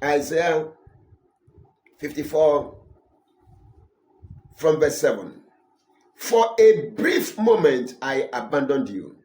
Isaiah 54 from verse 7. For a brief moment I abandoned you,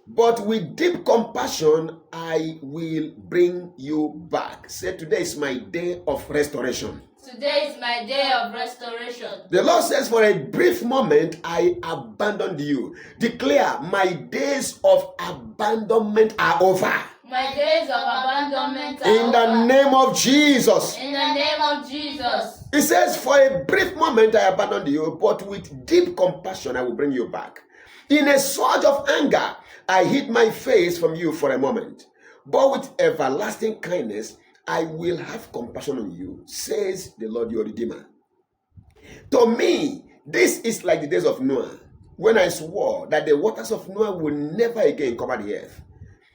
but with deep compassion I will bring you back. Say, today is my day of restoration. Today is my day of restoration. The Lord says, for a brief moment I abandoned you. Declare, my days of abandonment are over. My days of abandonment are in the over. name of Jesus. In the name of Jesus. He says, for a brief moment I abandoned you, but with deep compassion I will bring you back. In a surge of anger, I hid my face from you for a moment. But with everlasting kindness, I will have compassion on you, says the Lord your Redeemer. To me, this is like the days of Noah, when I swore that the waters of Noah will never again cover the earth.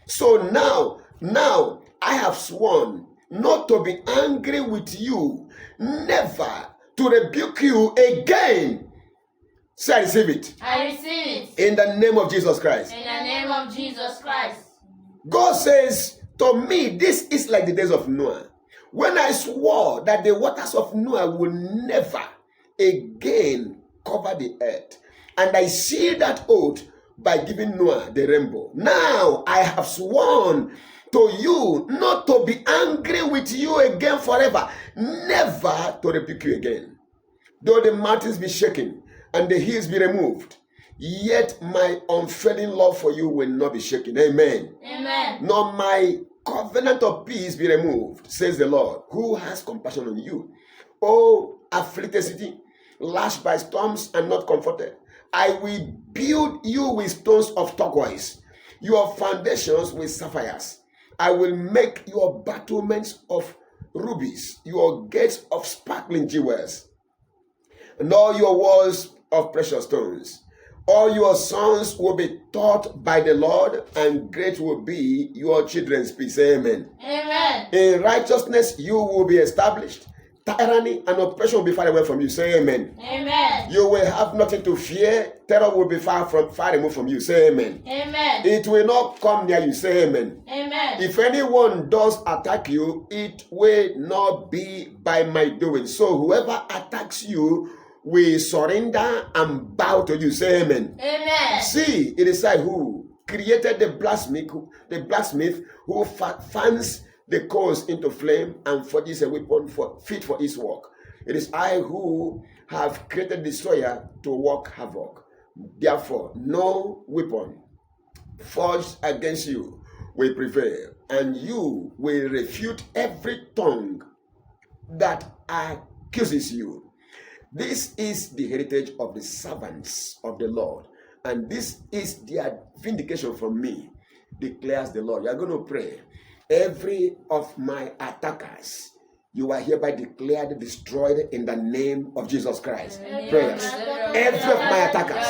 So now I have sworn not to be angry with you, never to rebuke you again. Say, I receive it. I receive it. In the name of Jesus Christ. In the name of Jesus Christ. God says, to me, this is like the days of Noah, when I swore that the waters of Noah will never again cover the earth. And I seal that oath by giving Noah the rainbow. Now I have sworn to you not to be angry with you again forever, never to rebuke you again. Though the mountains be shaken and the hills be removed, yet my unfailing love for you will not be shaken. Amen. Amen. Nor my covenant of peace be removed, says the Lord, who has compassion on you. O afflicted city, lashed by storms and not comforted, I will build you with stones of turquoise, your foundations with sapphires. I will make your battlements of rubies, your gates of sparkling jewels, and all your walls of precious stones. All your sons will be taught by the Lord, and great will be your children's peace. Amen. Amen. In righteousness you will be established. Tyranny and oppression will be far away from you. Say amen. Amen. You will have nothing to fear. Terror will be far removed from you. Say amen. Amen. It will not come near you. Say amen. Amen. If anyone does attack you, it will not be by my doing. So whoever attacks you will surrender and bow to you. Say amen. Amen. See, it is I who created the blacksmith who fans the coals into flame and forges a weapon fit for his work. It is I who have created the destroyer to work havoc. Therefore, no weapon forged against you will prevail, and you will refute every tongue that accuses you. This is the heritage of the servants of the Lord, and this is their vindication from me, declares the Lord. You are going to pray. Every of my attackers, you are hereby declared destroyed in the name of Jesus Christ. Prayers. Every of my attackers,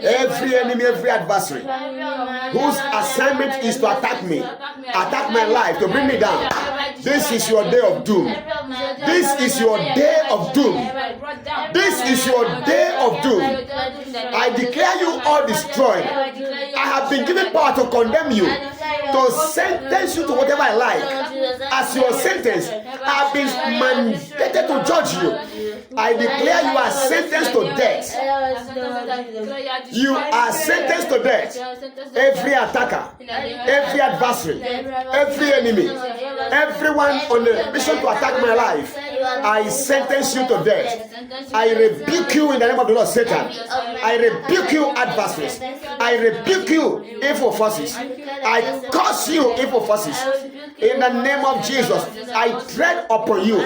every enemy, every adversary, whose assignment is to attack me, attack my life, to bring me down. This is your day of doom. This is your day of doom. This is your day of doom. I declare you all destroyed. I have been given power to condemn you, to sentence you to whatever I like. As your sentence, I have been mandated to judge you. I declare you are sentenced to death. You are sentenced to death. Every attacker, every adversary, every enemy, everyone on a mission to attack my life, I sentence you to death. I rebuke you in the name of the Lord Satan. I rebuke you, adversaries. I rebuke you, evil forces. I curse you, evil forces. In the name of Jesus, I tread upon you.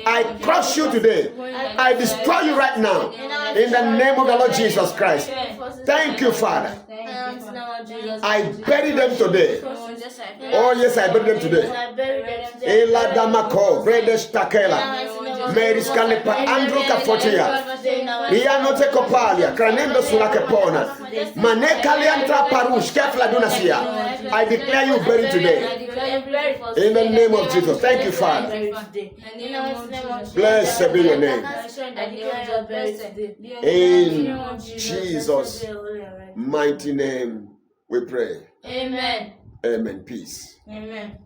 I crush you today. I destroy you right now. In the name of the Lord Jesus Christ. Thank you, Father. I bury them today. Oh yes, I bury them today. Ela damako, bredes takela, meris kalepa, Andrew kafotia, riano te kopalia, kranendo sulakepona, manekaliantra parush, kefla dunasia. I declare you buried today. In the name of Jesus. Thank you, Father. Blessed be your name. In Jesus' mighty name we pray. Amen. Amen. Peace. Amen.